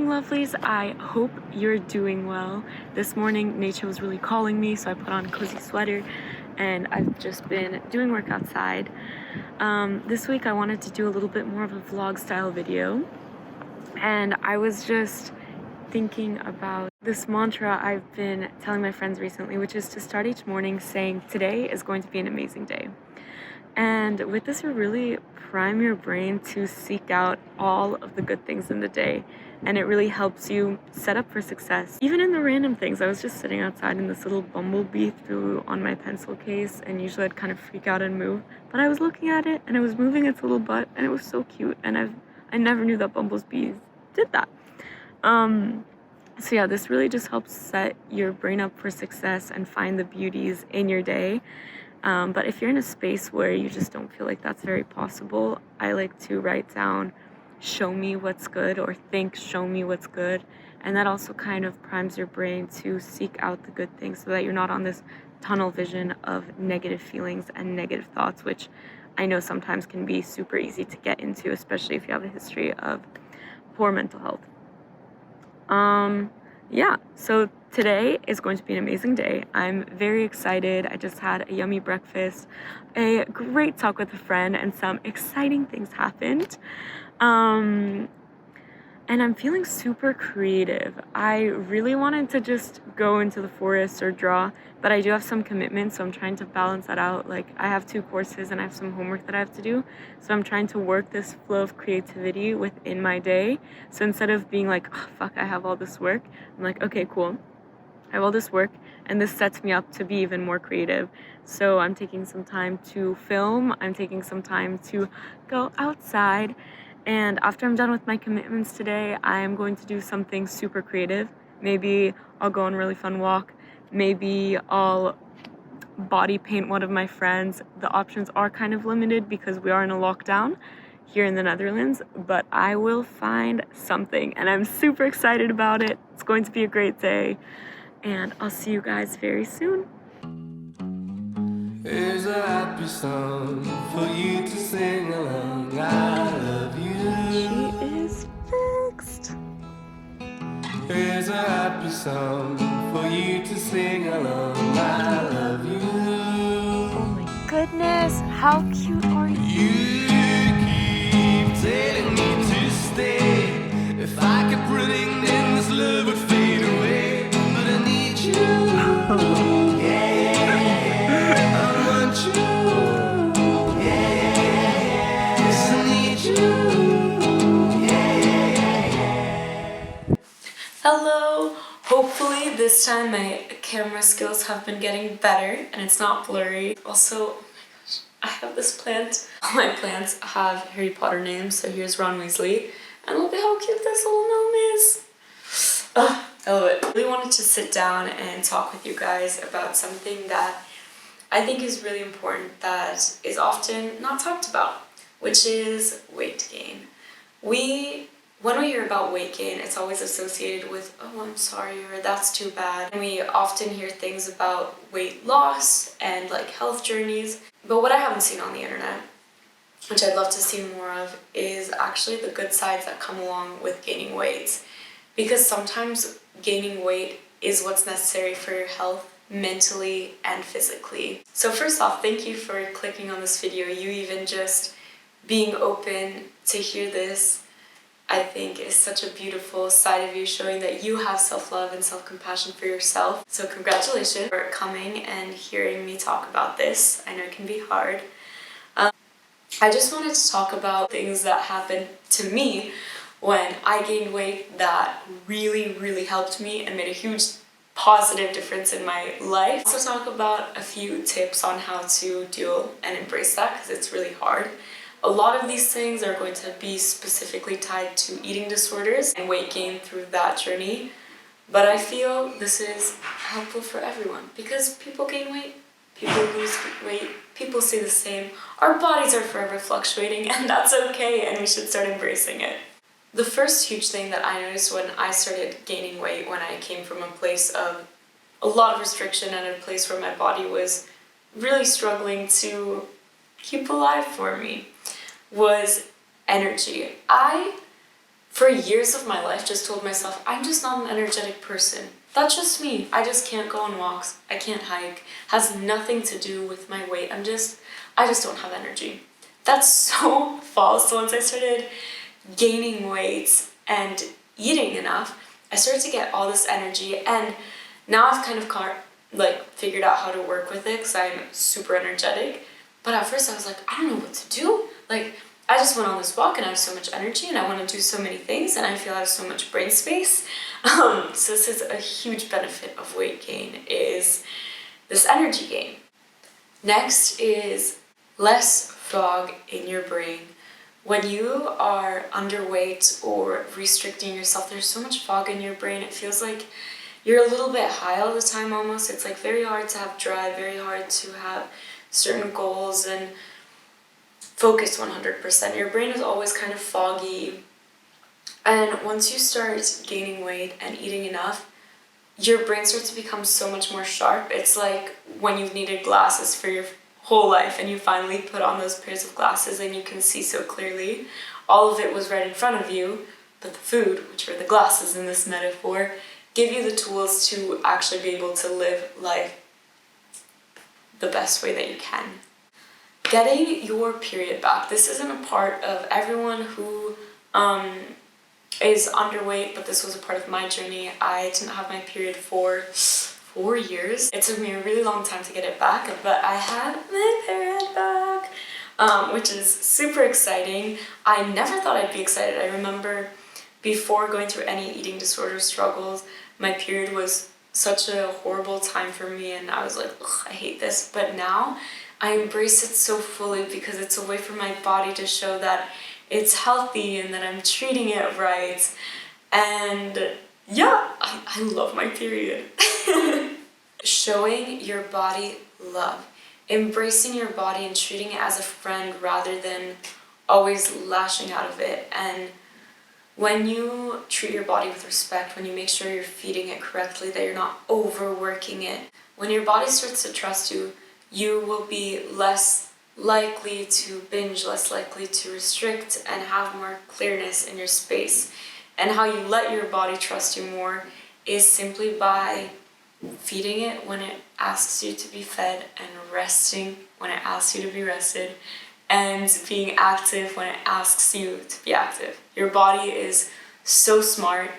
morning, lovelies. I hope you're doing well. This morning, nature was really calling me, so I put on a cozy sweater and I've just been doing work outside. This week, I wanted to do a little bit more of a vlog style video, and I was just thinking about this mantra I've been telling my friends recently, which is to start each morning saying, today is going to be an amazing day. And with this, you really prime your brain to seek out all of the good things in the day. And it really helps you set up for success. Even in the random things, I was just sitting outside and this little bumblebee flew on my pencil case, and usually I'd kind of freak out and move. But I was looking at it and it was moving its little butt and it was so cute. And I never knew that bumblebees did that. So yeah, this really just helps set your brain up for success and find the beauties in your day. But if you're in a space where you just don't feel like that's very possible, I like to write down, show me what's good, or think, show me what's good. And that also kind of primes your brain to seek out the good things so that you're not on this tunnel vision of negative feelings and negative thoughts, which I know sometimes can be super easy to get into, especially if you have a history of poor mental health. Yeah, so today is going to be an amazing day. I'm very excited. I just had a yummy breakfast, a great talk with a friend, and some exciting things happened. And I'm feeling super creative. I really wanted to just go into the forest or draw, but I do have some commitments, so I'm trying to balance that out. Like, I have 2 courses and I have some homework that I have to do, so I'm trying to work this flow of creativity within my day. So instead of being like, oh, fuck, I have all this work, I'm like, okay, cool, I have all this work, and this sets me up to be even more creative. So I'm taking some time to film, I'm taking some time to go outside, and after I'm done with my commitments today, I'm going to do something super creative. Maybe I'll go on a really fun walk. Maybe I'll body paint one of my friends. The options are kind of limited because we are in a lockdown here in the Netherlands, but I will find something, and I'm super excited about it. It's going to be a great day, and I'll see you guys very soon. Here's a happy song for you to sing along. I love you. She is fixed. Here's a happy song for you to sing along. I love you. Oh my goodness, how cute are you? You keep telling me to stay. If I kept running, then this love would fade away. But I need you. Hello! Hopefully this time my camera skills have been getting better and it's not blurry. Also, oh my gosh, I have this plant. All my plants have Harry Potter names, so here's Ron Weasley. And look at how cute this little gnome is. Oh, I love it. I really wanted to sit down and talk with you guys about something that I think is really important that is often not talked about, which is weight gain. When we hear about weight gain, it's always associated with, oh, I'm sorry, or that's too bad. And we often hear things about weight loss and like health journeys. But what I haven't seen on the internet, which I'd love to see more of, is actually the good sides that come along with gaining weight. Because sometimes gaining weight is what's necessary for your health, mentally and physically. So first off, thank you for clicking on this video. You even just being open to hear this, I think, is such a beautiful side of you, showing that you have self-love and self-compassion for yourself. So congratulations for coming and hearing me talk about this. I know it can be hard. I just wanted to talk about things that happened to me when I gained weight that really, really helped me and made a huge positive difference in my life. Also talk about a few tips on how to deal and embrace that, because it's really hard. A lot of these things are going to be specifically tied to eating disorders and weight gain through that journey, but I feel this is helpful for everyone because people gain weight, people lose weight, people stay the same. Our bodies are forever fluctuating, and that's okay, and we should start embracing it. The first huge thing that I noticed when I started gaining weight, when I came from a place of a lot of restriction and a place where my body was really struggling to keep alive for me, was energy. I for years of my life just told myself, I'm just not an energetic person. That's just me. I just can't go on walks. I can't hike. Has nothing to do with my weight. I just don't have energy. That's so false. So once I started gaining weight and eating enough, I started to get all this energy, and now I've kind of figured out how to work with it because I'm super energetic. But at first I was like, I don't know what to do. Like, I just went on this walk and I have so much energy and I want to do so many things and I feel I have so much brain space. So this is a huge benefit of weight gain, is this energy gain. Next is less fog in your brain. When you are underweight or restricting yourself, there's so much fog in your brain. It feels like you're a little bit high all the time almost. It's like very hard to have drive, very hard to have certain goals and focus 100%. Your brain is always kind of foggy. And once you start gaining weight and eating enough, your brain starts to become so much more sharp. It's like when you've needed glasses for your whole life and you finally put on those pairs of glasses and you can see so clearly. All of it was right in front of you, but the food, which are the glasses in this metaphor, give you the tools to actually be able to live life the best way that you can. Getting your period back. This isn't a part of everyone who is underweight, but this was a part of my journey. I didn't have my period for 4 years. It took me a really long time to get it back, but I had my period back, which is super exciting. I never thought I'd be excited. I remember before going through any eating disorder struggles, my period was such a horrible time for me and I was like, ugh, I hate this. But now I embrace it so fully because it's a way for my body to show that it's healthy and that I'm treating it right. And yeah, I love my period. Showing your body love. Embracing your body and treating it as a friend rather than always lashing out of it. And when you treat your body with respect, when you make sure you're feeding it correctly, that you're not overworking it, when your body starts to trust you, you will be less likely to binge, less likely to restrict, and have more clearness in your space. And how you let your body trust you more is simply by feeding it when it asks you to be fed, and resting when it asks you to be rested, and being active when it asks you to be active. Your body is so smart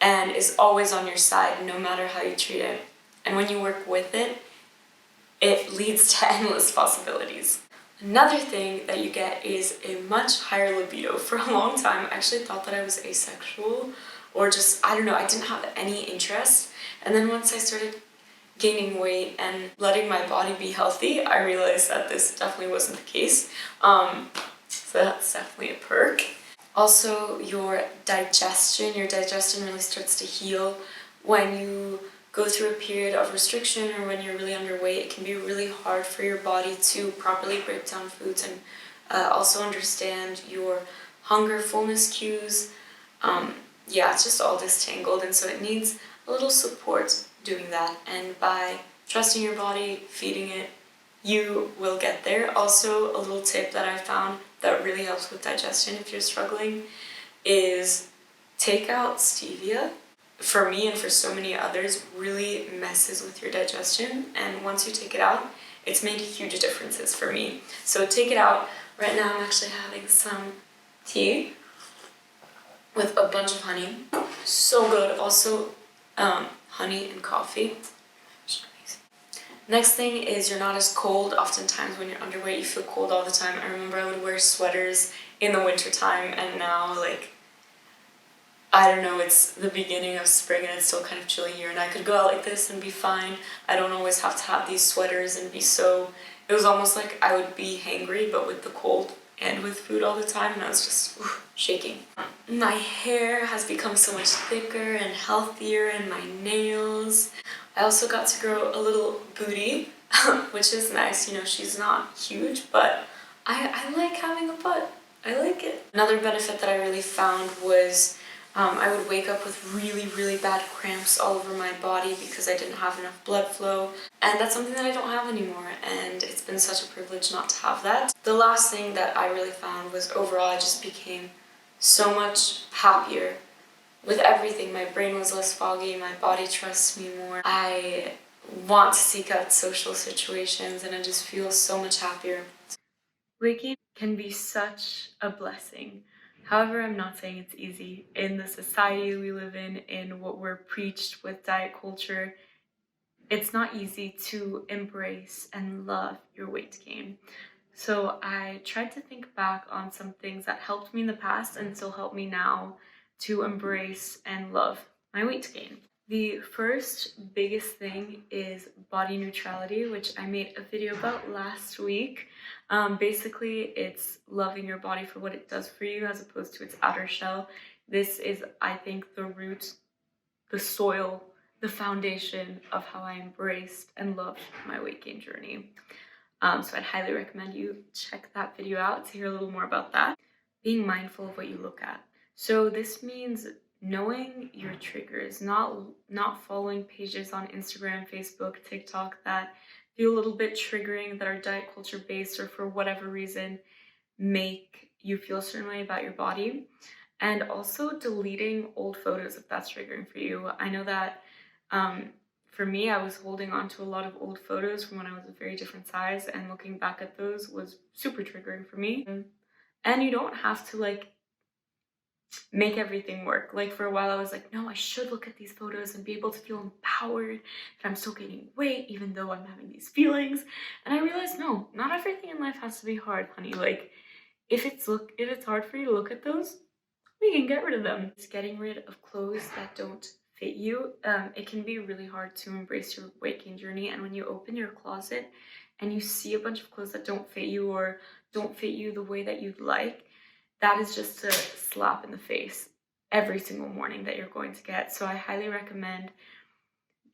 and is always on your side no matter how you treat it. And when you work with it, it leads to endless possibilities. Another thing that you get is a much higher libido. For a long time, I actually thought that I was asexual, or just, I don't know, I didn't have any interest. And then once I started gaining weight and letting my body be healthy, I realized that this definitely wasn't the case. So that's definitely a perk. Also, your digestion really starts to heal when you go through a period of restriction or when you're really underweight. It can be really hard for your body to properly break down foods and also understand your hunger, fullness cues. Yeah, it's just all distangled, and so it needs a little support doing that. And by trusting your body, feeding it, you will get there. Also, a little tip that I found that really helps with digestion if you're struggling is take out stevia. For me and for so many others, really messes with your digestion, and once you take it out, it's made huge differences for me. So take it out. Right now I'm actually having some tea with a bunch of honey. So good. Also honey and coffee. Next thing is you're not as cold. Oftentimes when you're underweight, you feel cold all the time. I remember I would wear sweaters in the winter time, and now, like, I don't know, it's the beginning of spring and it's still kind of chilly here, and I could go out like this and be fine. I don't always have to have these sweaters and be so... It was almost like I would be hangry, but with the cold and with food all the time, and I was just shaking. My hair has become so much thicker and healthier, and my nails. I also got to grow a little booty, which is nice. You know, she's not huge, but I like having a butt. I like it. Another benefit that I really found was I would wake up with really, really bad cramps all over my body because I didn't have enough blood flow. And that's something that I don't have anymore, and it's been such a privilege not to have that. The last thing that I really found was overall I just became so much happier with everything. My brain was less foggy, my body trusts me more. I want to seek out social situations and I just feel so much happier. Waking can be such a blessing. However, I'm not saying it's easy. In the society we live in what we're preached with diet culture, it's not easy to embrace and love your weight gain. So I tried to think back on some things that helped me in the past and still help me now to embrace and love my weight gain. The first biggest thing is body neutrality, which I made a video about last week. Basically, it's loving your body for what it does for you as opposed to its outer shell. This is, I think, the root, the soil, the foundation of how I embraced and loved my weight gain journey. So I'd highly recommend you check that video out to hear a little more about that. Being mindful of what you look at. So this means knowing your triggers, not following pages on Instagram, Facebook, TikTok that feel a little bit triggering, that are diet culture based or for whatever reason make you feel a certain way about your body. And also deleting old photos if that's triggering for you. I know that for me, I was holding on to a lot of old photos from when I was a very different size, and looking back at those was super triggering for me. And you don't have to like make everything work. Like for a while I was like, no, I should look at these photos and be able to feel empowered that I'm still gaining weight even though I'm having these feelings. And I realized, no, not everything in life has to be hard, honey. Like if it's hard for you to look at those, we can get rid of them. It's getting rid of clothes that don't fit you. It can be really hard to embrace your weight gain journey, and when you open your closet and you see a bunch of clothes that don't fit you or don't fit you the way that you'd like, that is just a slap in the face every single morning that you're going to get. So I highly recommend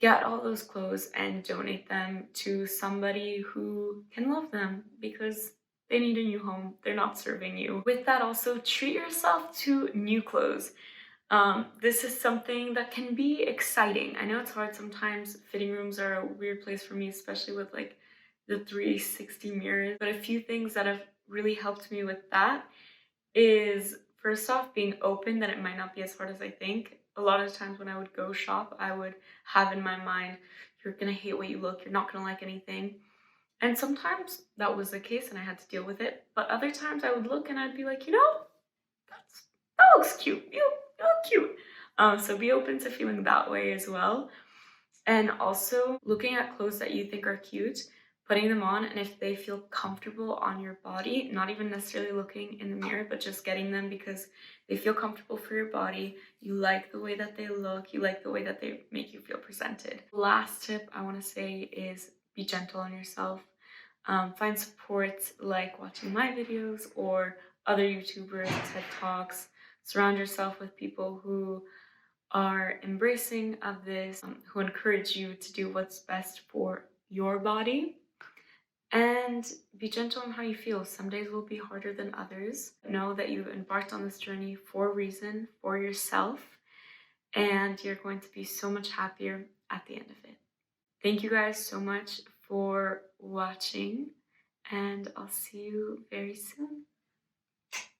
get all those clothes and donate them to somebody who can love them, because they need a new home. They're not serving you. With that, also treat yourself to new clothes. This is something that can be exciting. I know it's hard sometimes. Fitting rooms are a weird place for me, especially with like the 360 mirrors. But a few things that have really helped me with that is, first off, being open that it might not be as hard as I think. A lot of times when I would go shop, I would have in my mind, you're gonna hate what you look, you're not gonna like anything. And sometimes that was the case and I had to deal with it. But other times I would look and I'd be like, that looks cute. You look cute. So be open to feeling that way as well. And also looking at clothes that you think are cute, putting them on, and if they feel comfortable on your body, not even necessarily looking in the mirror, but just getting them because they feel comfortable for your body, you like the way that they look, you like the way that they make you feel presented. Last tip I want to say is be gentle on yourself. Find support like watching my videos or other YouTubers, TED Talks. Surround yourself with people who are embracing of this, who encourage you to do what's best for your body. And be gentle on how you feel. Some days will be harder than others. Know that you've embarked on this journey for a reason, for yourself, and you're going to be so much happier at the end of it. Thank you guys so much for watching, and I'll see you very soon.